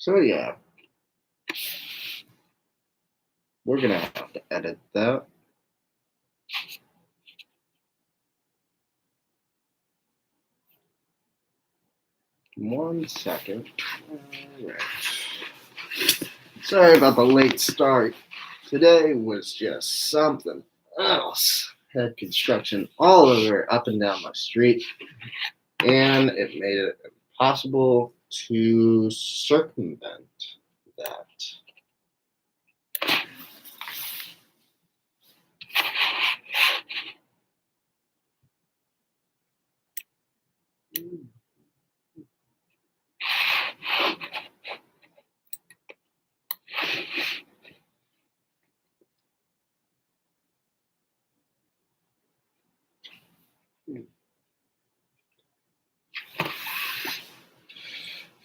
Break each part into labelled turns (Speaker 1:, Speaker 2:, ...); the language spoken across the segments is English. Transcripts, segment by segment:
Speaker 1: So yeah, we're gonna have to edit that. One second. All right. Sorry about the late start. Today was just something else. Had construction all over up and down my street, and it made it impossible to circumvent that.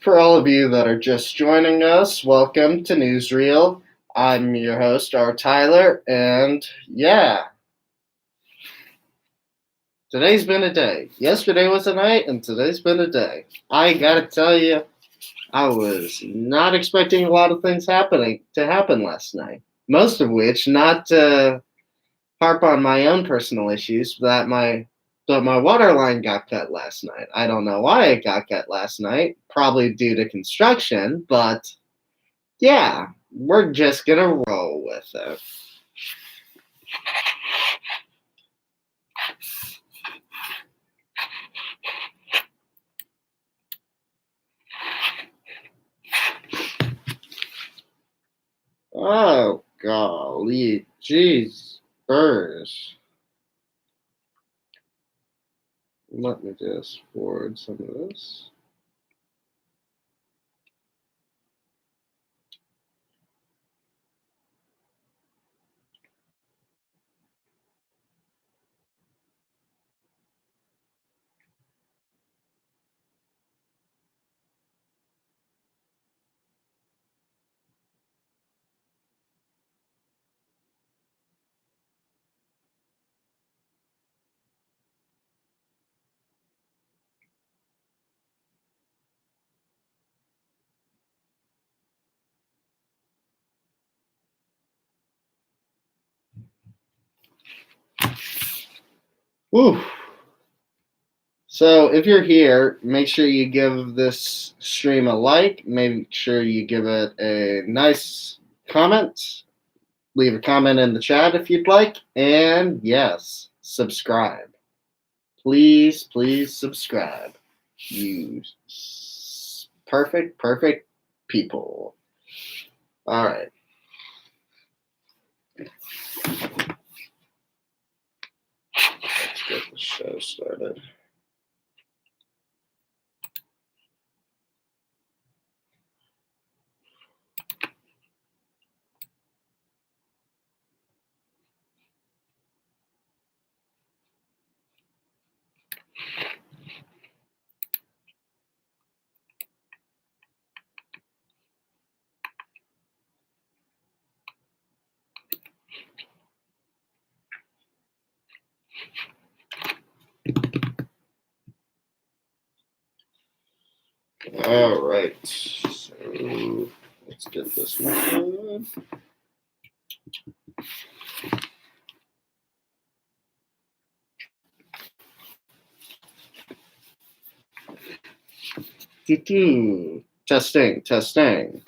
Speaker 1: For all of you that are just joining us, welcome to Newsreel. I'm your host, R. Tyler, and yeah, today's been a day. Yesterday was a night, and today's been a day. I gotta tell you, I was not expecting a lot of things to happen last night. Most of which, not to harp on my own personal issues, but my water line got cut last night. I don't know why it got cut last night. Probably due to construction, but yeah, we're just gonna roll with it. Oh golly, jeez, burrs. Let me just forward some of this. Woo. So if you're here, make sure you give this stream a like. Make sure you give it a nice comment. Leave a comment in the chat if you'd like. And yes, subscribe. Please, please subscribe. You perfect people. All right. Let's get the show started. All right. So let's get this one. Testing, testing.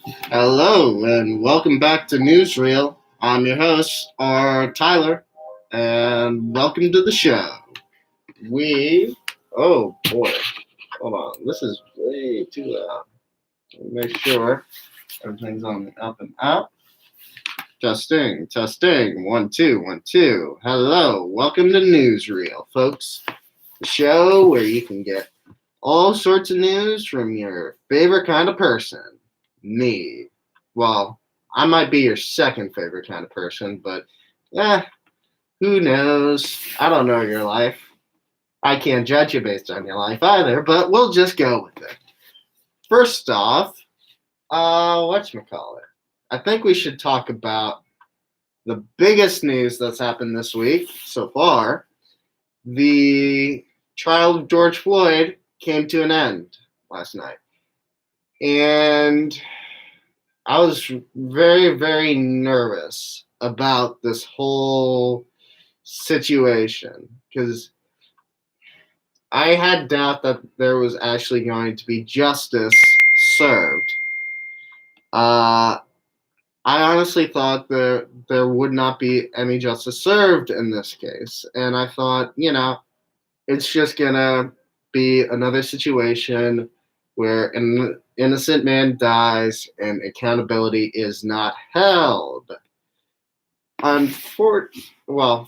Speaker 1: Hello and welcome back to Newsreel. I'm your host, R. Tyler, and welcome to the show. Oh boy, hold on, this is way too loud. Make sure everything's on the up and up. Testing, 1 2 1 2. Hello, welcome to Newsreel, folks. The show where you can get all sorts of news from your favorite kind of person, me. Well, I might be your second favorite kind of person, but who knows? I don't know your life. I can't judge you based on your life either, but we'll just go with it. First off, whatchamacallit? I think we should talk about the biggest news that's happened this week so far. The trial of George Floyd came to an end last night. And I was very, very nervous about this whole situation because I had doubt that there was actually going to be justice served. I honestly thought there would not be any justice served in this case, and I thought, it's just gonna be another situation where an innocent man dies and accountability is not held.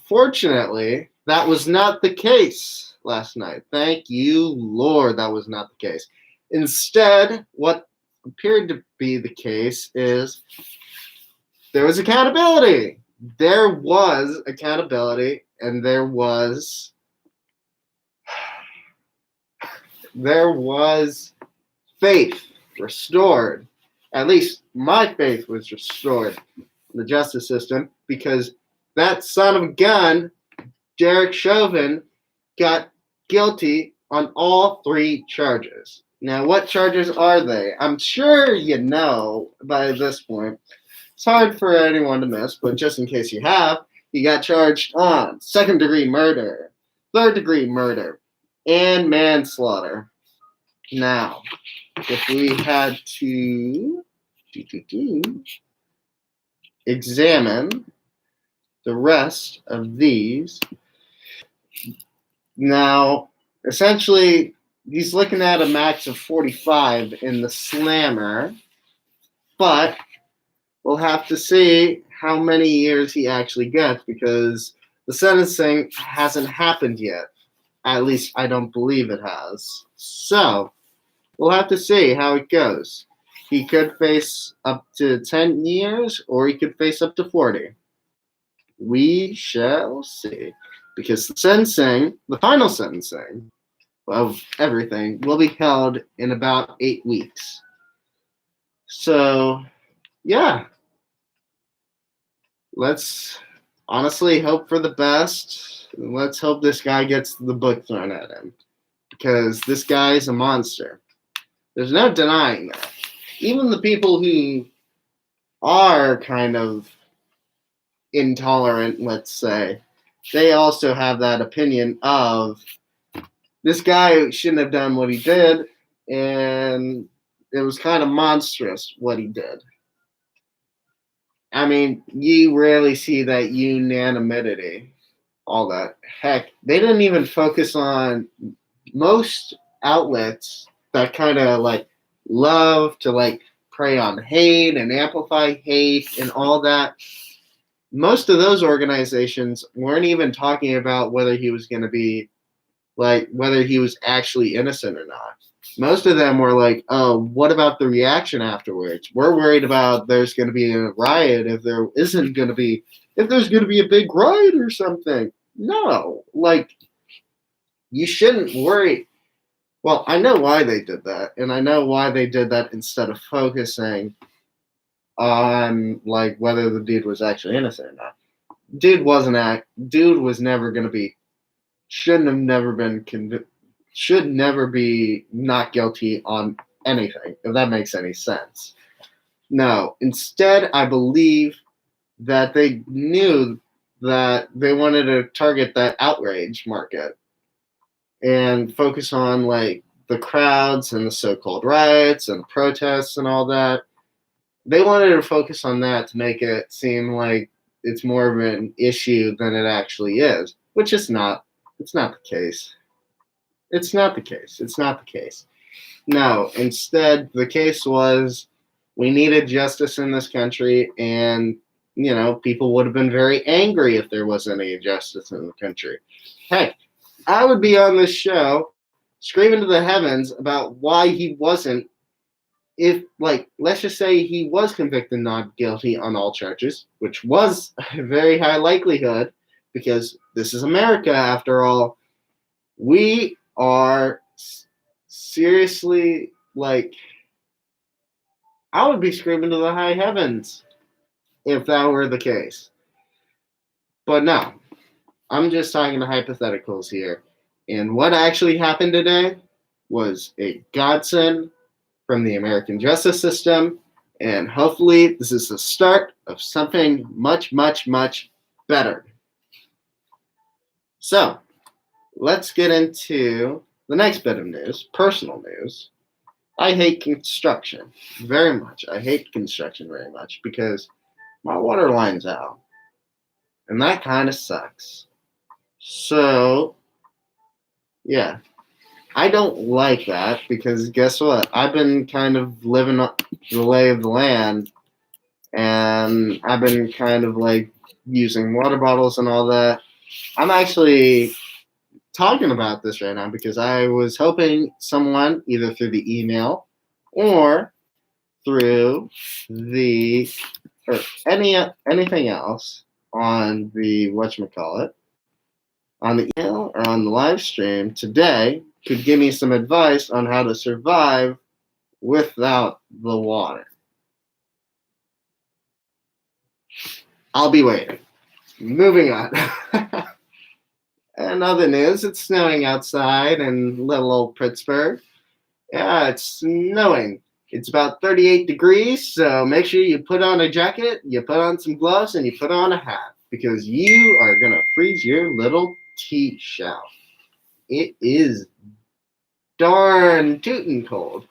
Speaker 1: Fortunately, that was not the case last night. Thank you, Lord, that was not the case. Instead, what appeared to be the case is there was accountability. There was accountability, and there was faith restored. At least my faith was restored in the justice system because that son of a gun, Derek Chauvin, got guilty on all 3 charges. Now, what charges are they? I'm sure you know by this point. It's hard for anyone to miss, but just in case you have, he got charged on 2nd-degree murder, 3rd-degree murder, and manslaughter. Now, if we had to examine the rest of these, now, essentially, he's looking at a max of 45 in the slammer, but we'll have to see how many years he actually gets because the sentencing hasn't happened yet. At least I don't believe it has. So, we'll have to see how it goes. He could face up to 10 years or he could face up to 40. We shall see. Because the final sentencing of everything, will be held in about 8 weeks. So, yeah. Let's honestly hope for the best. Let's hope this guy gets the book thrown at him. Because this guy is a monster. There's no denying that. Even the people who are kind of intolerant, let's say, they also have that opinion of this guy shouldn't have done what he did, and it was kind of monstrous what he did. I mean, you rarely see that unanimity, all that. Heck, they didn't even focus on most outlets that kind of love to prey on hate and amplify hate and all that. Most of those organizations weren't even talking about whether he was going to be whether he was actually innocent or not. Most of them were like, oh, what about the reaction afterwards? We're worried about there's going to be a riot if there's going to be a big riot or something. No, you shouldn't worry. Well, I know why they did that, and I know why they did that instead of focusing on whether the dude was actually innocent or not. Dude was never going to be, should never be not guilty on anything, if that makes any sense. No, instead, I believe that they knew that they wanted to target that outrage market and focus on the crowds and the so-called riots and protests and all that. they wanted to focus on that to make it seem like it's more of an issue than it actually is, which is not. It's not the case. It's not the case. It's not the case. No, instead, the case was we needed justice in this country, and people would have been very angry if there wasn't any justice in the country. Heck, I would be on this show screaming to the heavens about why he wasn't. If, like, let's just say he was convicted not guilty on all charges, which was a very high likelihood, because this is America after all. We are seriously, like, I would be screaming to the high heavens if that were the case. But no, I'm just talking to hypotheticals here. And what actually happened today was a godsend from the American justice system. And hopefully, this is the start of something much, much, much better. So, let's get into the next bit of news, personal news. I hate construction very much. I hate construction very much because my water line's out. And that kind of sucks. So, yeah, I don't like that because guess what? I've been kind of living up the lay of the land, and I've been kind of like using water bottles and all that. I'm actually talking about this right now because I was hoping someone, either through the email or through the or anything else on the whatchamacallit, on the email or on the live stream today, could give me some advice on how to survive without the water. I'll be waiting. Moving on. And other news, it's snowing outside in little old Pittsburgh. Yeah, it's snowing. It's about 38 degrees, so make sure you put on a jacket, you put on some gloves, and you put on a hat because you are going to freeze your little T-shell. It is darn tootin' cold.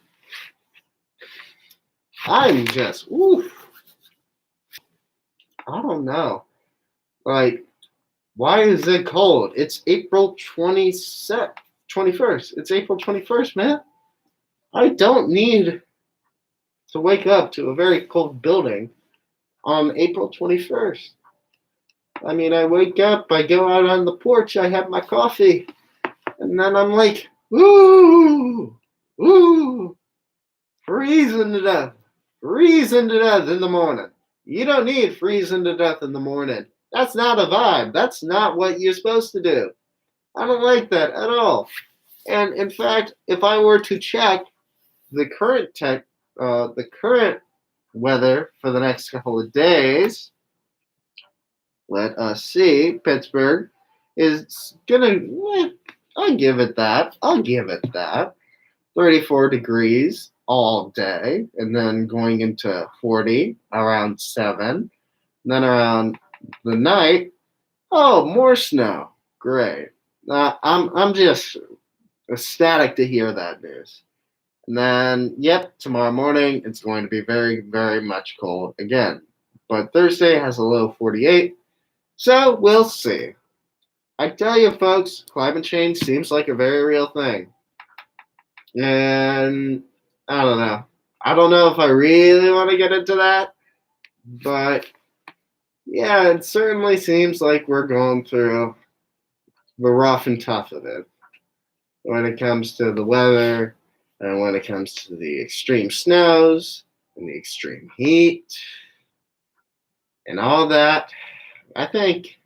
Speaker 1: I'm just, oof. I don't know. Like, why is it cold? It's April 21st. It's April 21st, man. I don't need to wake up to a very cold building on April 21st. I mean, I wake up, I go out on the porch, I have my coffee, and then I'm like, ooh, freezing to death. Freezing to death in the morning. You don't need freezing to death in the morning. That's not a vibe. That's not what you're supposed to do. I don't like that at all. And in fact, if I were to check the current weather for the next couple of days, let us see. Pittsburgh is gonna. I'll give it that. 34 degrees all day, and then going into 40 around 7. And then around the night, oh, more snow. Great. I'm just ecstatic to hear that news. And then, yep, tomorrow morning it's going to be very, very much cold again. But Thursday has a low 48, so we'll see. I tell you, folks, climate change seems like a very real thing. And I don't know. I don't know if I really want to get into that, but yeah, it certainly seems like we're going through the rough and tough of it when it comes to the weather and when it comes to the extreme snows and the extreme heat and all that. I think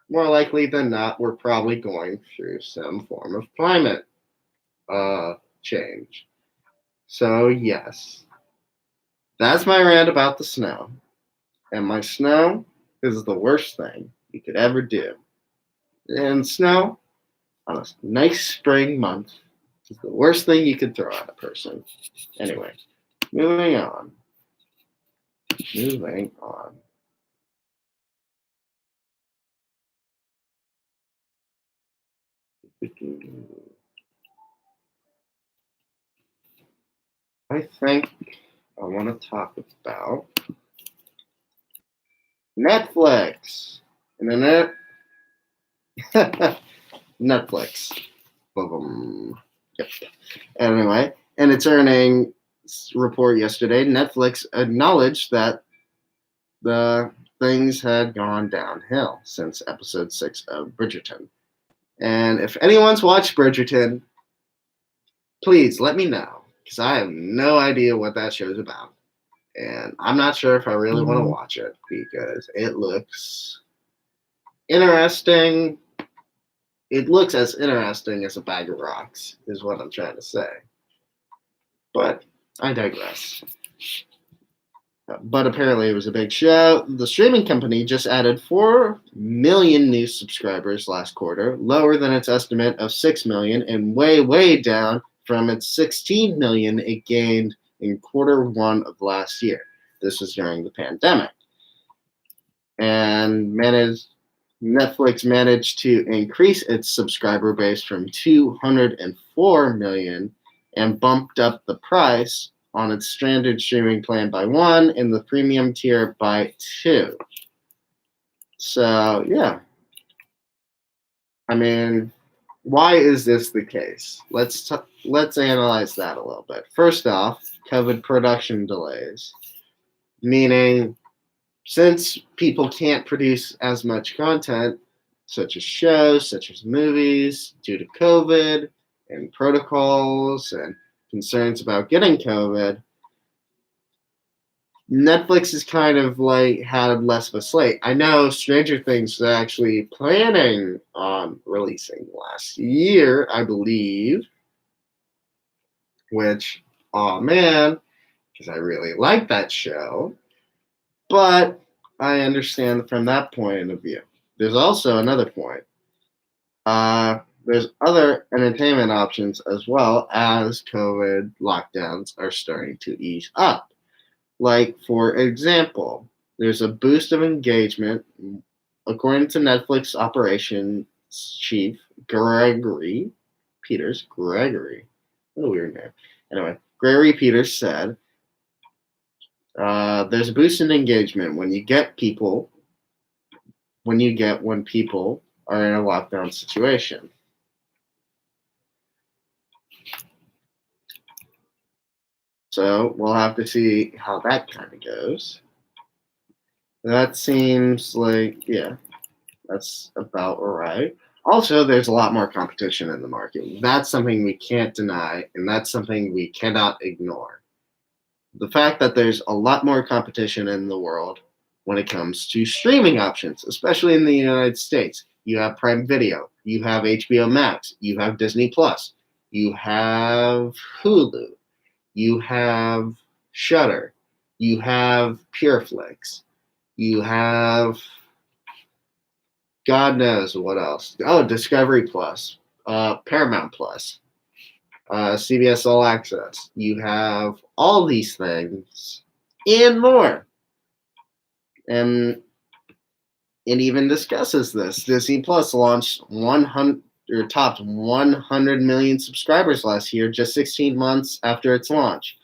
Speaker 1: more likely than not, we're probably going through some form of climate change. So, yes, that's my rant about the snow. And my snow is the worst thing you could ever do. And snow on a nice spring month is the worst thing you could throw at a person. Anyway, moving on. Moving on. I think I want to talk about Netflix. Internet. Netflix. Boom. Yep. Anyway, in its earnings report yesterday, Netflix acknowledged that the things had gone downhill since episode 6 of Bridgerton. And if anyone's watched Bridgerton, please let me know, because I have no idea what that show's about. And I'm not sure if I really want to watch it, because it looks interesting. It looks as interesting as a bag of rocks, is what I'm trying to say. But I digress. But apparently it was a big show. The streaming company just added 4 million new subscribers last quarter, lower than its estimate of 6 million and way, way down from its 16 million it gained in Q1 of last year. This was during the pandemic. And Netflix managed to increase its subscriber base from 204 million and bumped up the price on its standard streaming plan by 1 and the premium tier by 2. So, yeah. I mean, why is this the case? Let's analyze that a little bit. First off, COVID production delays, meaning since people can't produce as much content, such as shows, such as movies, due to COVID and protocols and concerns about getting COVID, Netflix is kind of like had less of a slate. I know Stranger Things was actually planning on releasing last year, I believe, which, oh man, because I really like that show. But I understand from that point of view. There's also another point. There's other entertainment options as well as COVID lockdowns are starting to ease up. Like, for example, there's a boost of engagement, according to Netflix operations chief Gregory Peters. Gregory, what a weird name. Anyway, Gregory Peters said, there's a boost in engagement when people are in a lockdown situation. So we'll have to see how that kind of goes. That seems like, yeah, that's about right. Also, there's a lot more competition in the market. That's something we can't deny, and that's something we cannot ignore. The fact that there's a lot more competition in the world when it comes to streaming options, especially in the United States. You have Prime Video, you have HBO Max, you have Disney Plus, you have Hulu, you have Shudder, you have PureFlix, you have God knows what else. Oh, Discovery Plus, Paramount Plus, CBS All Access. You have all these things and more. And it even discusses this. Disney Plus launched topped 100 million subscribers last year, just 16 months after its launch.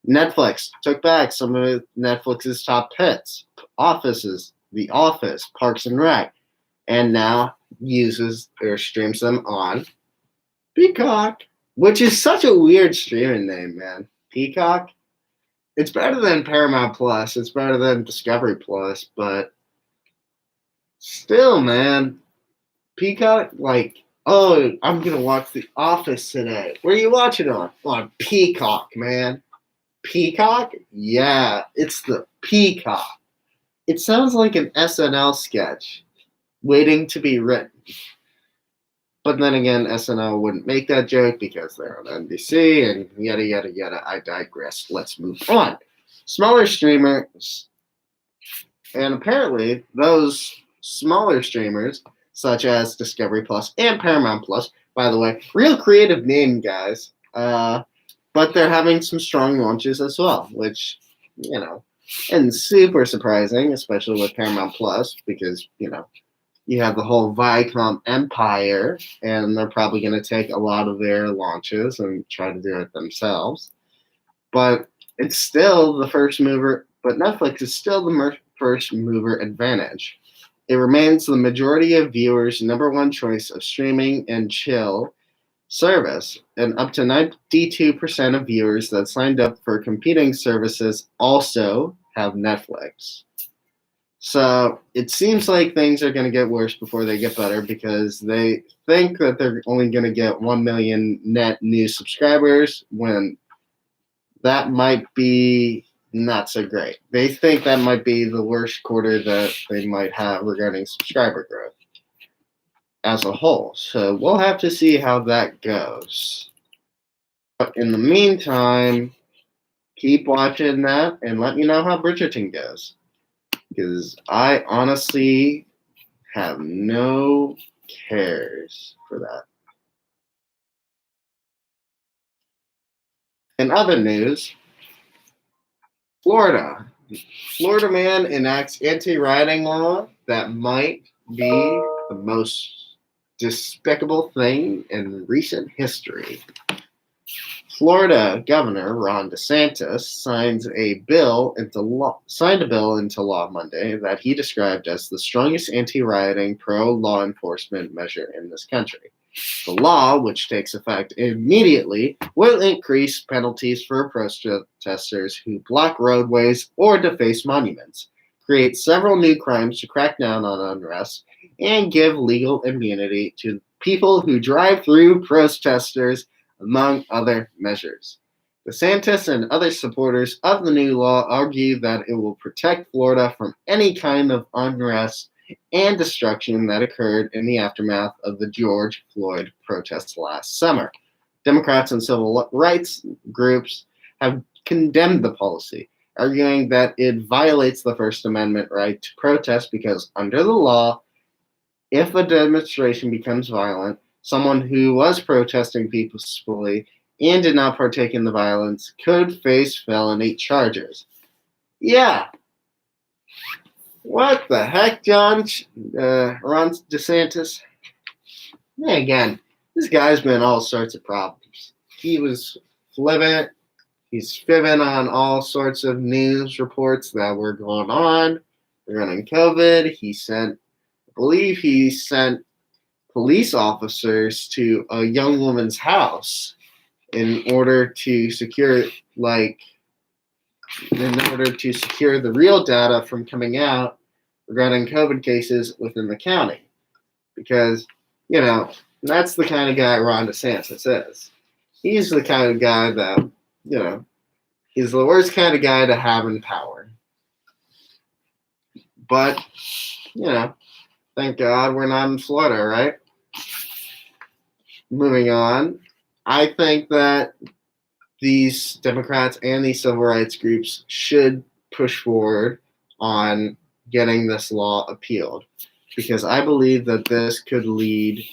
Speaker 1: Netflix took back some of Netflix's top hits, The Office, Parks and Rec, and now uses or streams them on Peacock, which is such a weird streaming name, man. Peacock. It's better than Paramount Plus. It's better than Discovery Plus, but still, man. Peacock, like, oh, I'm going to watch The Office today. Where are you watching on? On Peacock, man. Peacock? Yeah, it's the Peacock. It sounds like an SNL sketch waiting to be written. But then again, SNL wouldn't make that joke because they're on NBC and yada, yada, yada. I digress. Let's move on. Smaller streamers, and apparently those smaller streamers, such as Discovery Plus and Paramount Plus, by the way, real creative name, guys, but they're having some strong launches as well, which, and super surprising, especially with Paramount Plus, because, you have the whole Viacom empire, and they're probably going to take a lot of their launches and try to do it themselves. But It's still the first mover, but Netflix is still the first mover advantage. It remains the majority of viewers' number one choice of streaming and chill service, and up to 92% of viewers that signed up for competing services also have Netflix. So it seems like things are going to get worse before they get better because they think that they're only going to get 1 million net new subscribers when that might be not so great. They think that might be the worst quarter that they might have regarding subscriber growth as a whole. So we'll have to see how that goes. But in the meantime, keep watching that and let me know how Bridgerton goes. Because I honestly have no cares for that. In other news, Florida. Florida man enacts anti-rioting law that might be the most despicable thing in recent history. Florida Governor Ron DeSantis signed a bill into law Monday that he described as the strongest anti-rioting pro-law enforcement measure in this country. The law, which takes effect immediately, will increase penalties for protesters who block roadways or deface monuments, create several new crimes to crack down on unrest, and give legal immunity to people who drive through protesters, among other measures. DeSantis and other supporters of the new law argue that it will protect Florida from any kind of unrest and destruction that occurred in the aftermath of the George Floyd protests last summer. Democrats and civil rights groups have condemned the policy, arguing that it violates the First Amendment right to protest because under the law, if a demonstration becomes violent, someone who was protesting peacefully and did not partake in the violence could face felony charges. Yeah. What the heck, Ron DeSantis? Again, this guy's been all sorts of problems. He was flippant. He's fibbing on all sorts of news reports that were going on regarding COVID. I believe he sent police officers to a young woman's house in order to secure the real data from coming out regarding COVID cases within the county. Because, that's the kind of guy Ron DeSantis is. He's the kind of guy that, he's the worst kind of guy to have in power. But, thank God we're not in Florida, right? Moving on, I think that these Democrats and these civil rights groups should push forward on getting this law appealed because I believe that this could lead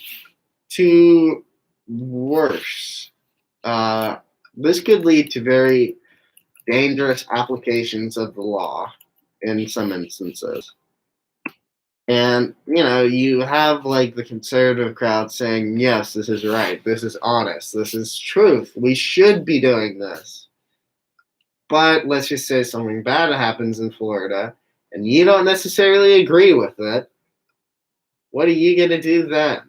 Speaker 1: to worse. This could lead to very dangerous applications of the law in some instances. And, you have the conservative crowd saying, yes, this is right. This is honest. This is truth. We should be doing this. But let's just say something bad happens in Florida and you don't necessarily agree with it. What are you going to do then?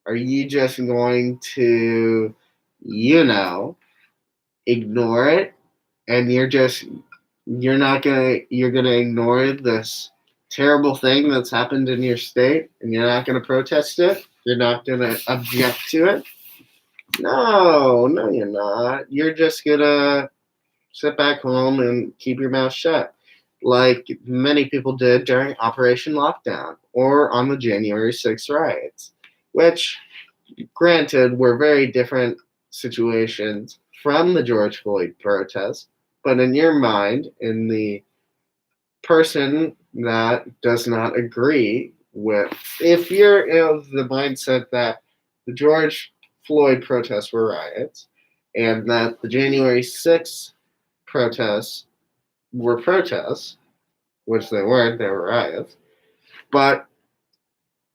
Speaker 1: Are you just going to, ignore it and you're going to ignore this terrible thing that's happened in your state and you're not going to protest it? You're not going to object to it? No, you're not. You're just going to sit back home and keep your mouth shut like many people did during Operation Lockdown or on the January 6th riots, which, granted, were very different situations from the George Floyd protests, but in your mind, in the person that does not agree with, if you're of the mindset that the George Floyd protests were riots and that the January 6th protests were protests, which they weren't, they were riots, but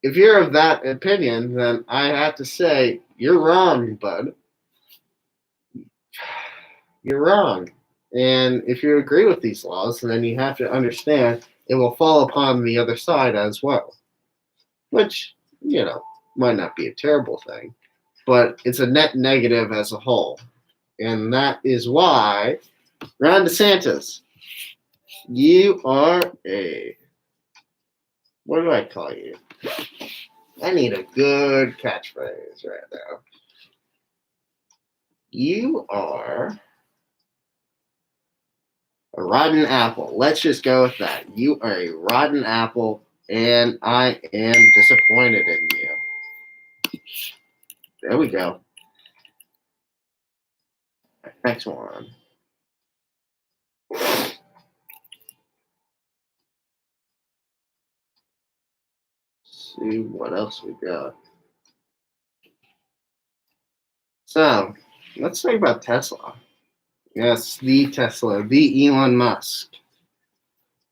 Speaker 1: if you're of that opinion, then I have to say, you're wrong, bud. You're wrong. And if you agree with these laws, then you have to understand it will fall upon the other side as well, which, might not be a terrible thing, but it's a net negative as a whole. And that is why, Ron DeSantis, you are what do I call you? I need a good catchphrase right now. You are a rotten apple. Let's just go with that. You are a rotten apple, and I am disappointed in you. There we go. Next one. See what else we got. So, let's talk about Tesla. Yes, the Tesla, the Elon Musk.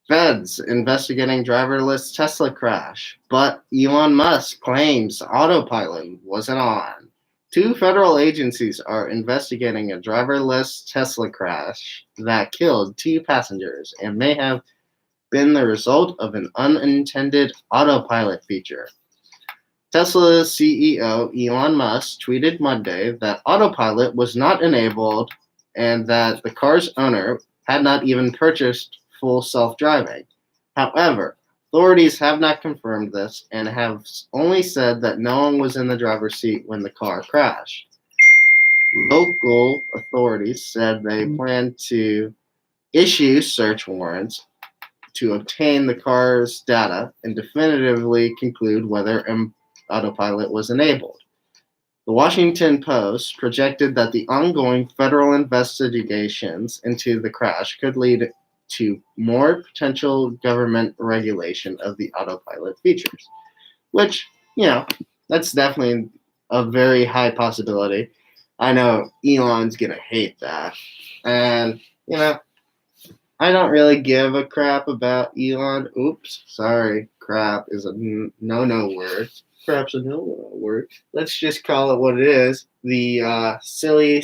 Speaker 1: Feds investigating driverless Tesla crash, but Elon Musk claims autopilot wasn't on. Two federal agencies are investigating a driverless Tesla crash that killed two passengers and may have been the result of an unintended autopilot feature. Tesla's CEO Elon Musk tweeted Monday that autopilot was not enabled and that the car's owner had not even purchased full self-driving. However, authorities have not confirmed this and have only said that no one was in the driver's seat when the car crashed. Local authorities said they plan to issue search warrants to obtain the car's data and definitively conclude whether autopilot was enabled. The Washington Post projected that the ongoing federal investigations into the crash could lead to more potential government regulation of the autopilot features, which, that's definitely a very high possibility. I know Elon's going to hate that. And, I don't really give a crap about Elon. Oops, sorry. Crap is a no word. Crap's a no word. Let's just call it what it is. The silly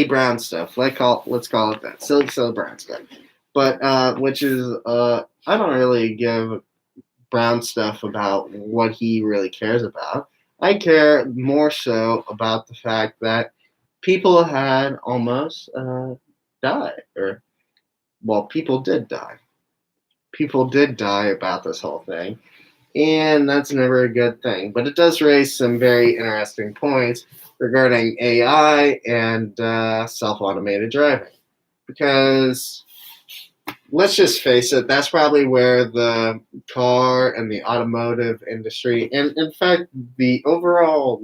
Speaker 1: brown stuff. Let's call it that. Silly brown stuff. But which is I don't really give brown stuff about what he really cares about. I care more so about the fact that people had almost died, or people did die. People did die about this whole thing, and that's never a good thing. But it does raise some very interesting points regarding AI and self-automated driving, because let's just face it, that's probably where the car and the automotive industry, and in fact, the overall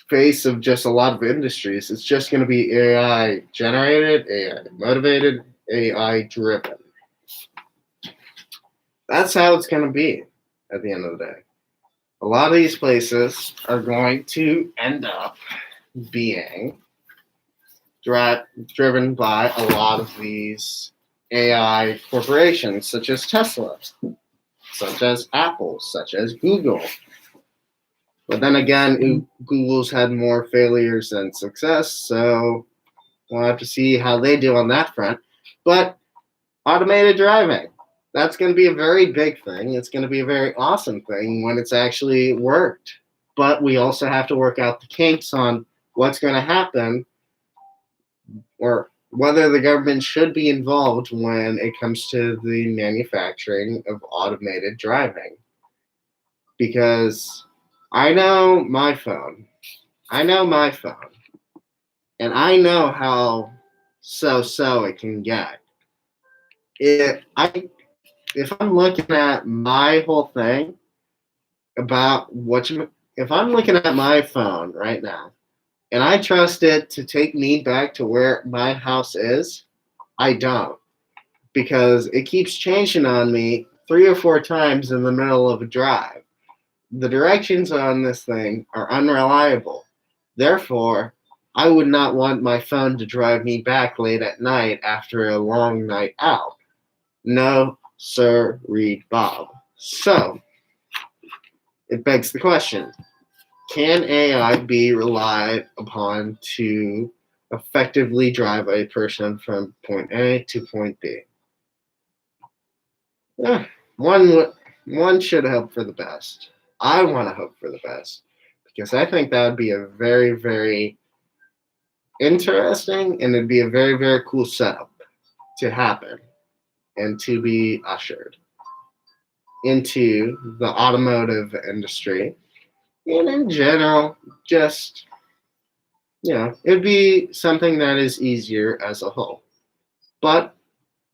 Speaker 1: face of just a lot of industries, it's just going to be AI generated, AI motivated, AI driven. That's how it's going to be at the end of the day. A lot of these places are going to end up being driven by a lot of these AI corporations, such as Tesla, such as Apple, such as Google. But then again, Google's had more failures than success, so we'll have to see how they do on that front. But automated driving, that's going to be a very big thing. It's going to be a very awesome thing when it's actually worked. But we also have to work out the kinks on what's going to happen, or whether the government should be involved when it comes to the manufacturing of automated driving. Because I know my phone. And I know how so it can get. If I'm looking at my whole thing about if I'm looking at my phone right now and I trust it to take me back to where my house is, I don't, because it keeps changing on me 3 or 4 times in the middle of a drive. The directions on this thing are unreliable. Therefore, I would not want my phone to drive me back late at night after a long night out. No, sir, read Bob. So, it begs the question, Can AI be relied upon to effectively drive a person from point A to point B? Yeah, one should hope for the best. I want to hope for the best because I think that would be a very, very interesting and it'd be a very, very cool setup to happen and to be ushered into the automotive industry and in general, just, it'd be something that is easier as a whole. But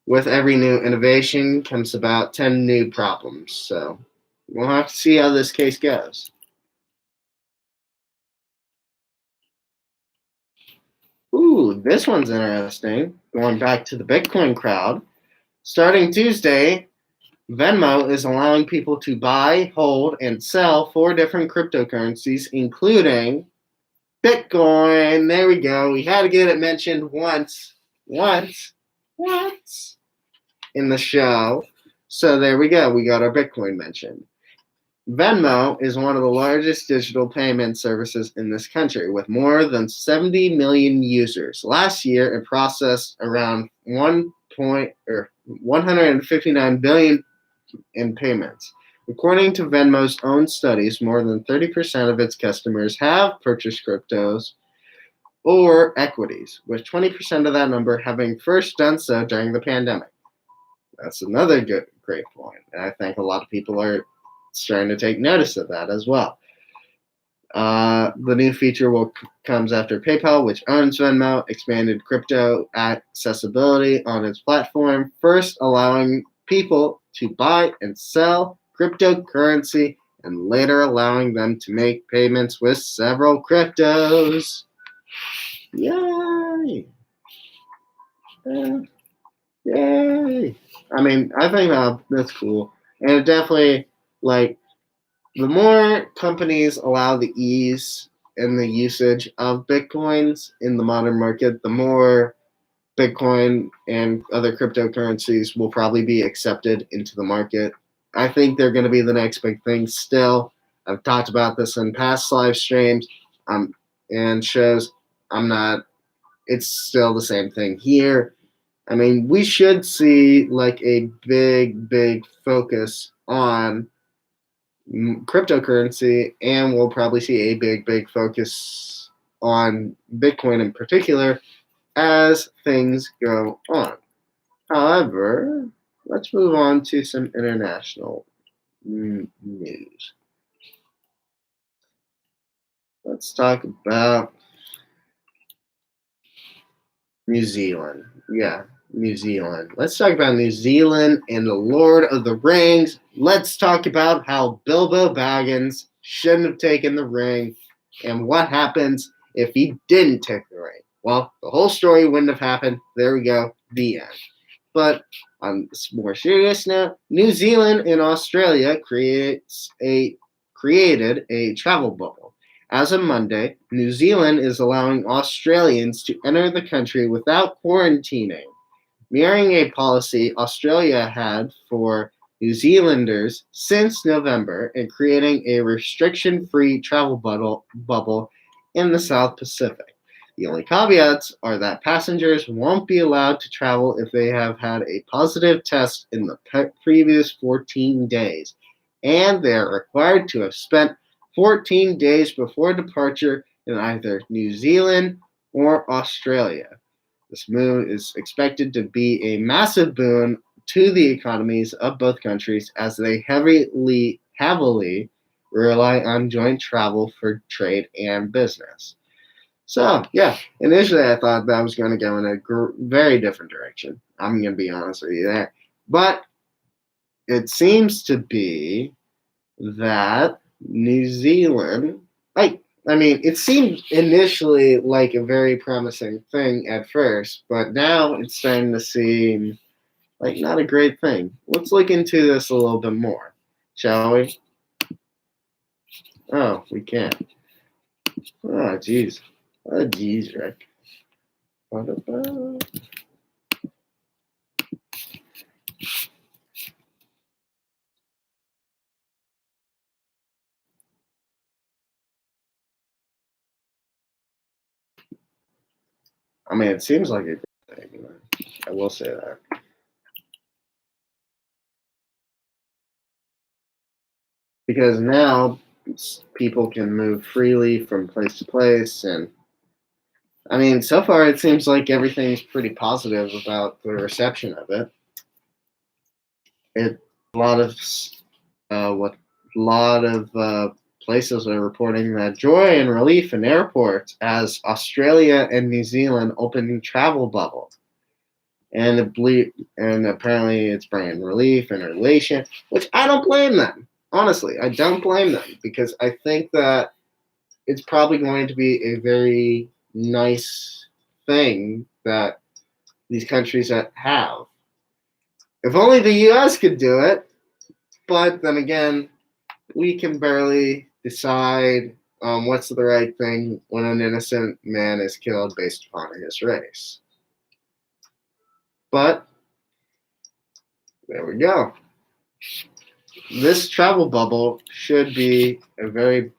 Speaker 1: with every new innovation comes about 10 new problems. So we'll have to see how this case goes. Ooh, this one's interesting. Going back to the Bitcoin crowd. Starting Tuesday, Venmo is allowing people to buy, hold, and sell 4 different cryptocurrencies, including Bitcoin. There we go. We had to get it mentioned once in the show. So there we go. We got our Bitcoin mentioned. Venmo is one of the largest digital payment services in this country with more than 70 million users. Last year, it processed around 159 billion in payments. According to Venmo's own studies, more than 30% of its customers have purchased cryptos or equities, with 20% of that number having first done so during the pandemic. That's another great point. And I think a lot of people are starting to take notice of that as well. The new feature comes after PayPal, which owns Venmo, expanded crypto accessibility on its platform, first allowing people to buy and sell cryptocurrency, and later allowing them to make payments with several cryptos. Yay! Yay! I mean, I think that's cool, and it definitely the more companies allow the ease and the usage of Bitcoins in the modern market, the more Bitcoin and other cryptocurrencies will probably be accepted into the market. I think they're going to be the next big thing still. I've talked about this in past live streams and shows. It's still the same thing here. I mean, we should see a big focus on cryptocurrency, and we'll probably see a big focus on Bitcoin in particular as things go on. However, let's move on to some international news. Let's talk about New Zealand. Yeah, New Zealand. Let's talk about New Zealand and the Lord of the Rings. Let's talk about how Bilbo Baggins shouldn't have taken the ring and what happens if he didn't take the ring. Well, the whole story wouldn't have happened. There we go. The end. But on a more serious note, New Zealand and Australia created a travel bubble. As of Monday, New Zealand is allowing Australians to enter the country without quarantining, mirroring a policy Australia had for New Zealanders since November and creating a restriction-free travel bubble in the South Pacific. The only caveats are that passengers won't be allowed to travel if they have had a positive test in the previous 14 days, and they are required to have spent 14 days before departure in either New Zealand or Australia. This move is expected to be a massive boon to the economies of both countries as they heavily rely on joint travel for trade and business. So, yeah, initially I thought that was going to go in a very different direction. I'm going to be honest with you there. But it seems to be that New Zealand, it seemed initially like a very promising thing at first, but now it's starting to seem like not a great thing. Let's look into this a little bit more, shall we? Oh, we can't. Oh, jeez. Oh, jeez, Rick. What about... I mean, it seems like a good thing. I will say that. Because now people can move freely from place to place, and I mean, so far it seems like everything's pretty positive about the reception of it. It a lot of what a lot of places are reporting that joy and relief in airports as Australia and New Zealand open travel bubble, and and apparently it's bringing relief and elation, which I don't blame them. Honestly, I don't blame them because I think that it's probably going to be a very nice thing that these countries have. If only the U.S. could do it, but then again, we can barely decide what's the right thing when an innocent man is killed based upon his race. But there we go. This travel bubble should be a very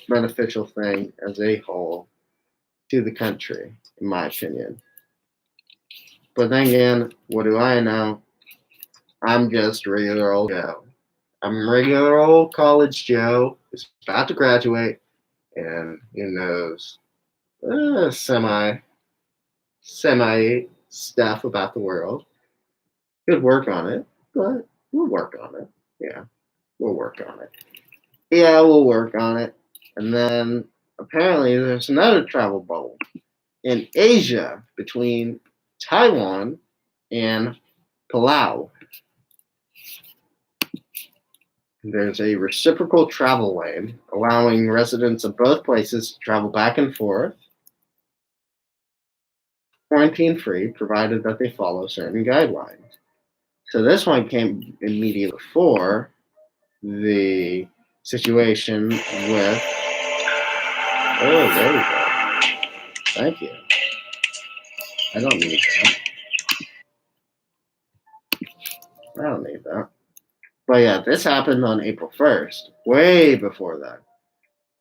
Speaker 1: beneficial thing as a whole to the country, in my opinion. But then again, what do I know? I'm just regular old Joe. I'm regular old college Joe who's about to graduate and who knows semi stuff about the world. Could work on it, but we'll work on it. Yeah, we'll work on it. Yeah, we'll work on it. And then apparently there's another travel bubble in Asia between Taiwan and Palau. There's a reciprocal travel lane allowing residents of both places to travel back and forth, quarantine free, provided that they follow certain guidelines. So this one came immediately before the situation with. Oh, there we go. Thank you. I don't need that. I don't need that. But yeah, this happened on April 1st, way before that.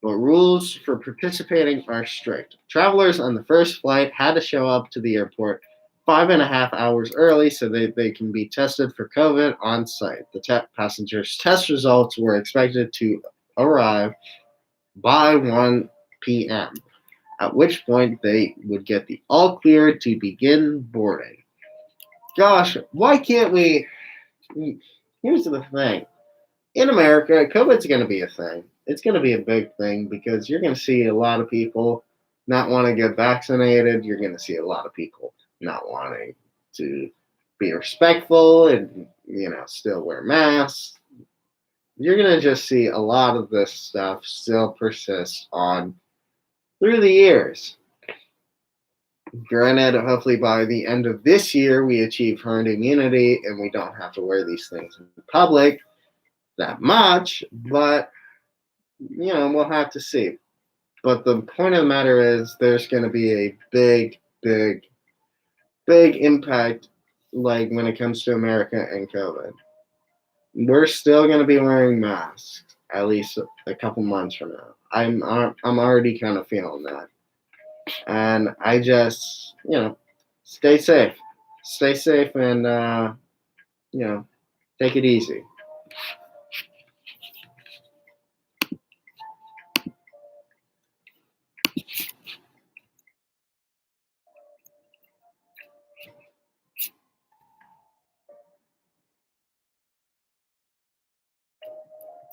Speaker 1: But rules for participating are strict. Travelers on the first flight had to show up to the airport 5.5 hours early so they can be tested for COVID on site. The passengers' test results were expected to arrive by 1 p.m., at which point they would get the all clear to begin boarding. Gosh, why can't we? Here's the thing. In America, COVID's going to be a thing. It's going to be a big thing because you're going to see a lot of people not want to get vaccinated. You're going to see a lot of people not wanting to be respectful and, still wear masks. You're going to just see a lot of this stuff still persist on through the years. Granted, hopefully by the end of this year, we achieve herd immunity and we don't have to wear these things in public that much, but we'll have to see. But the point of the matter is there's going to be a big, big, big impact like when it comes to America and COVID. We're still going to be wearing masks at least a couple months from now. I'm already kind of feeling that. And I just, stay safe. Stay safe and take it easy.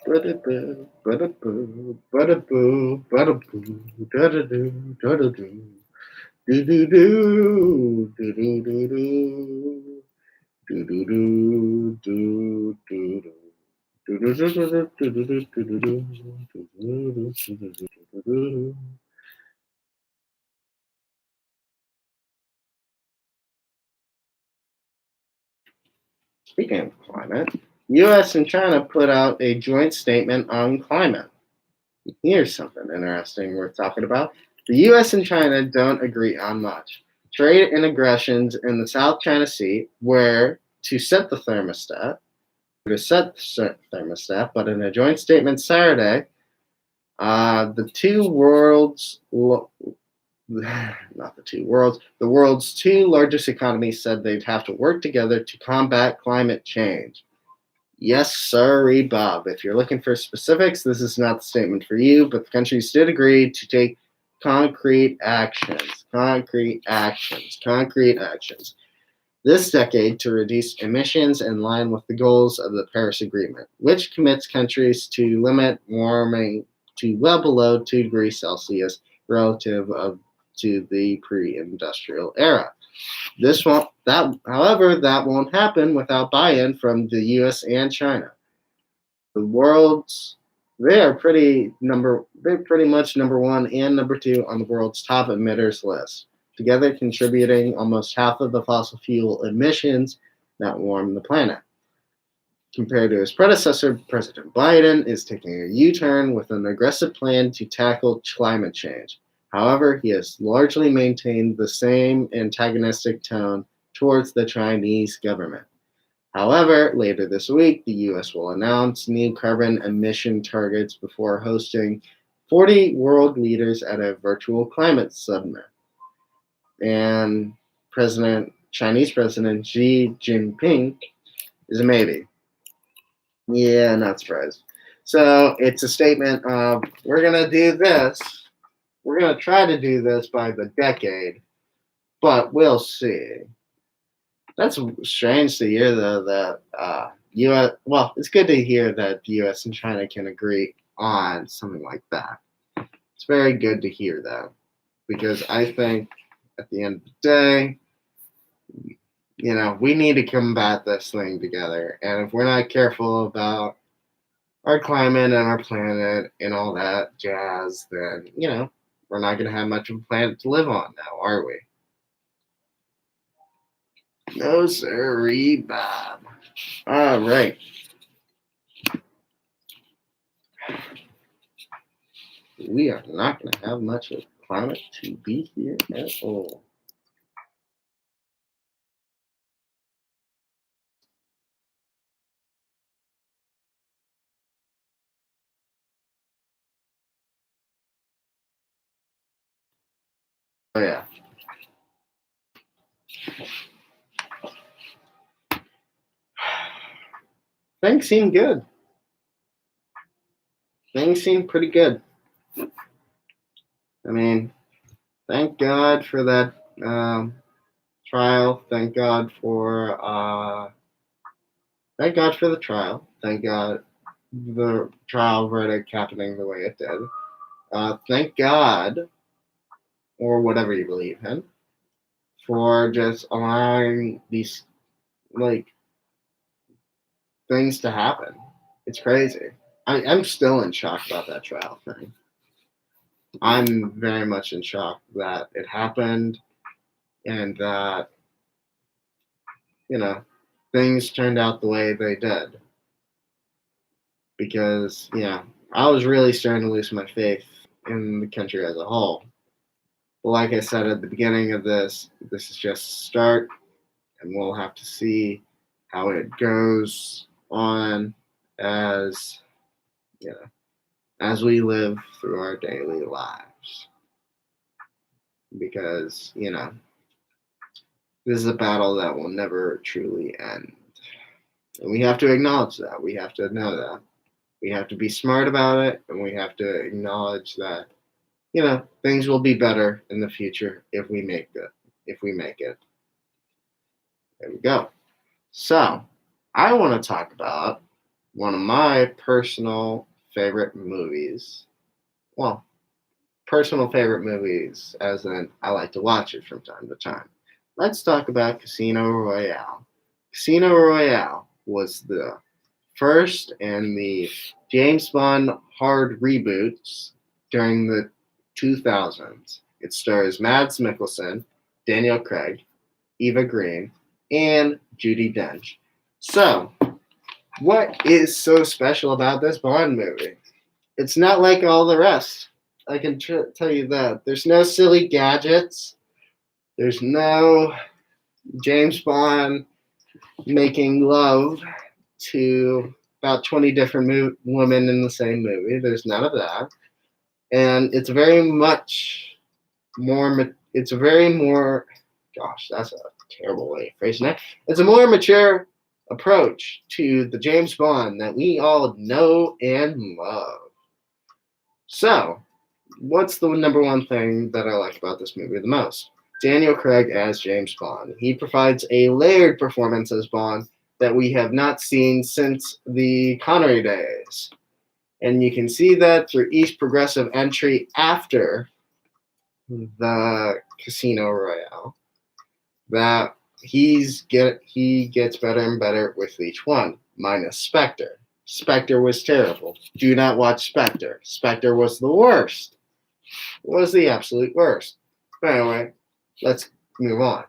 Speaker 1: Ba-da-boo, ba-da-boo, ba-da-boo, ba-da-boo, da-da-doo, da-da-doo, do-do-doo, do-do-do-doo, do-do-doo, do-do-doo. Speaking of climate, U.S. and China put out a joint statement on climate. Here's something interesting worth talking about. The U.S. and China don't agree on much. Trade and aggressions in the South China Sea, where to set the thermostat, but in a joint statement Saturday, the not the two worlds, the world's two largest economies said they'd have to work together to combat climate change. Yes, sorry, Bob. If you're looking for specifics, this is not the statement for you, but the countries did agree to take concrete actions, concrete actions, concrete actions this decade to reduce emissions in line with the goals of the Paris Agreement, which commits countries to limit warming to well below 2 degrees Celsius relative to the pre-industrial era. However, that won't happen without buy-in from the U.S. and China. The world's they're pretty much number one and number two on the world's top emitters list, together contributing almost half of the fossil fuel emissions that warm the planet. Compared to his predecessor, President Biden is taking a U-turn with an aggressive plan to tackle climate change. However, he has largely maintained the same antagonistic tone towards the Chinese government. However, later this week, the U.S. will announce new carbon emission targets before hosting 40 world leaders at a virtual climate summit. And Chinese President Xi Jinping is a maybe. Yeah, not surprised. So it's a statement of, we're going to do this. We're going to try to do this by the decade, but we'll see. That's strange to hear, though, that U.S. Well, it's good to hear that the U.S. and China can agree on something like that. It's very good to hear that, because I think at the end of the day, we need to combat this thing together. And if we're not careful about our climate and our planet and all that jazz, then, we're not going to have much of a planet to live on now, are we? No, sirree, Bob. All right. We are not going to have much of climate to be here at all. Oh, yeah. Things seem good. Things seem pretty good. I mean, thank God for that trial. Thank God for the trial. Thank God the trial verdict happening the way it did. Thank God, or whatever you believe in, for just allowing these things to happen. It's crazy. I'm still in shock about that trial thing. I'm very much in shock that it happened and that, things turned out the way they did. Because, I was really starting to lose my faith in the country as a whole. But like I said at the beginning of this is just a start, and we'll have to see how it goes on as we live through our daily lives. Because, this is a battle that will never truly end. And we have to acknowledge that. We have to know that. We have to be smart about it, and we have to acknowledge that, things will be better in the future if we make it. There we go. So, I want to talk about one of my personal favorite movies. Well, personal favorite movies, as in I like to watch it from time to time. Let's talk about Casino Royale. Casino Royale was the first in the James Bond hard reboots during the 2000s. It stars Mads Mikkelsen, Daniel Craig, Eva Green, and Judi Dench. So, what is so special about this Bond movie? It's not like all the rest. I can tell you that. There's no silly gadgets. There's no James Bond making love to about 20 different women in the same movie. There's none of that. And it's very much It's a very more. Gosh, that's a terrible way of phrasing that. It's a more mature approach to the James Bond that we all know and love. So, what's the number one thing that I like about this movie the most? Daniel Craig as James Bond. He provides a layered performance as Bond that we have not seen since the Connery days. And you can see that through each progressive entry after the Casino Royale, that he gets better and better with each one, minus Spectre. Spectre was terrible. Do not watch Spectre. Spectre was the worst. Was the absolute worst. But anyway, let's move on.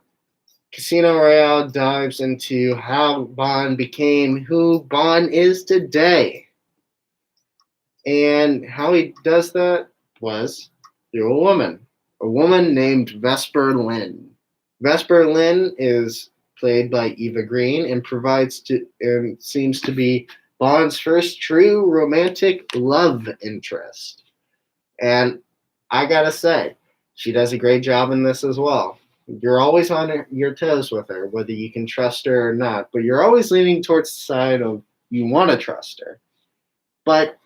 Speaker 1: Casino Royale dives into how Bond became who Bond is today. And how he does that was through a woman named Vesper Lynn. Vesper Lynn is played by Eva Green and seems to be Bond's first true romantic love interest. And I gotta say, she does a great job in this as well. You're always on your toes with her, whether you can trust her or not, but you're always leaning towards the side of you want to trust her. But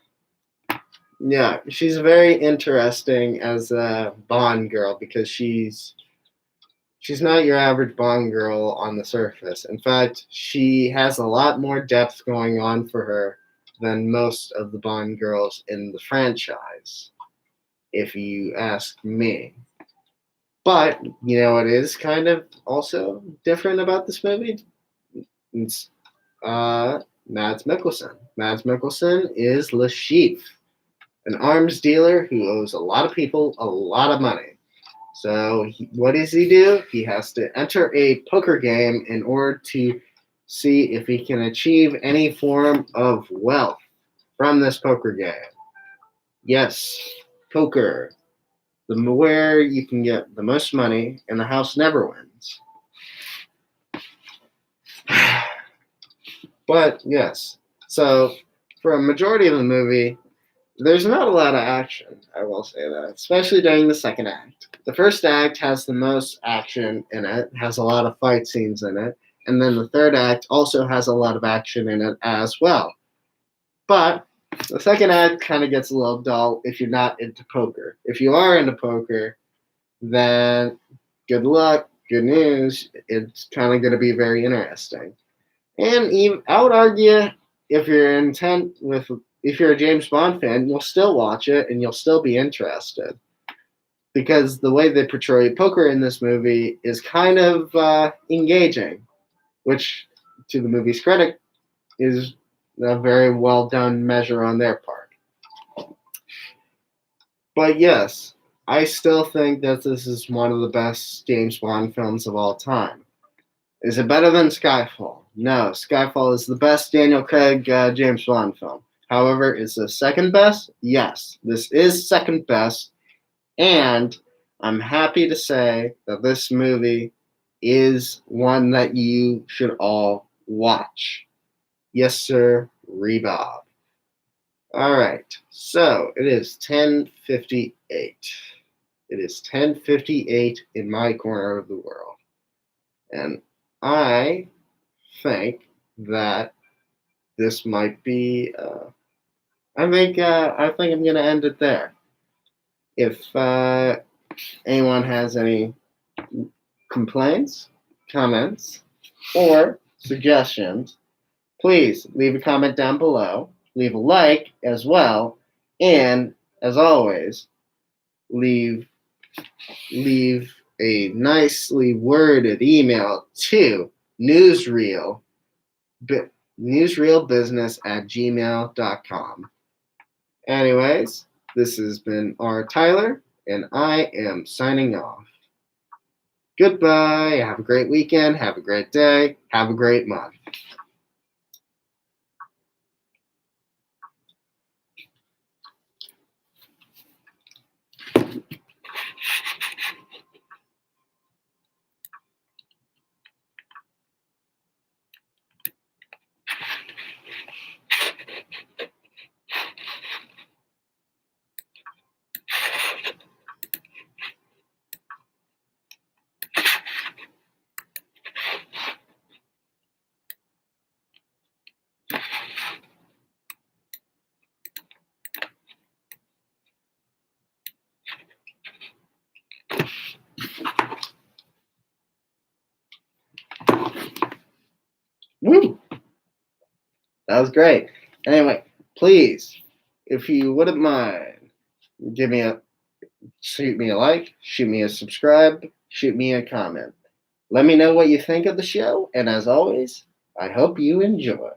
Speaker 1: yeah, she's very interesting as a Bond girl because she's not your average Bond girl on the surface. In fact, she has a lot more depth going on for her than most of the Bond girls in the franchise, if you ask me. But, it is kind of also different about this movie? It's Mads Mikkelsen. Mads Mikkelsen is Le Chiffre, an arms dealer who owes a lot of people a lot of money. So what does he do? He has to enter a poker game in order to see if he can achieve any form of wealth from this poker game. Yes, poker. Where you can get the most money and the house never wins. But yes, so for a majority of the movie, there's not a lot of action, I will say that, especially during the second act. The first act has the most action in it, has a lot of fight scenes in it, and then the third act also has a lot of action in it as well. But the second act kind of gets a little dull if you're not into poker. If you are into poker, then good luck, good news. It's kind of going to be very interesting. And even, I would argue if you're a James Bond fan, you'll still watch it and you'll still be interested. Because the way they portray poker in this movie is kind of engaging, which, to the movie's credit, is a very well done measure on their part. But yes, I still think that this is one of the best James Bond films of all time. Is it better than Skyfall? No, Skyfall is the best Daniel Craig James Bond film. However, is this second best? Yes, this is second best. And I'm happy to say that this movie is one that you should all watch. Yes, sir, Rebob. All right, so it is 10:58. It is 10:58 in my corner of the world. And I think that this might be. I think I'm gonna end it there. If anyone has any complaints, comments, or suggestions, please leave a comment down below. Leave a like as well, and as always, leave a nicely worded email to newsreelbusiness@gmail.com. Anyways, this has been R. Tyler, and I am signing off. Goodbye. Have a great weekend. Have a great day. Have a great month. That was great. Anyway, please, if you wouldn't mind, shoot me a like, shoot me a subscribe, shoot me a comment. Let me know what you think of the show, and as always, I hope you enjoy.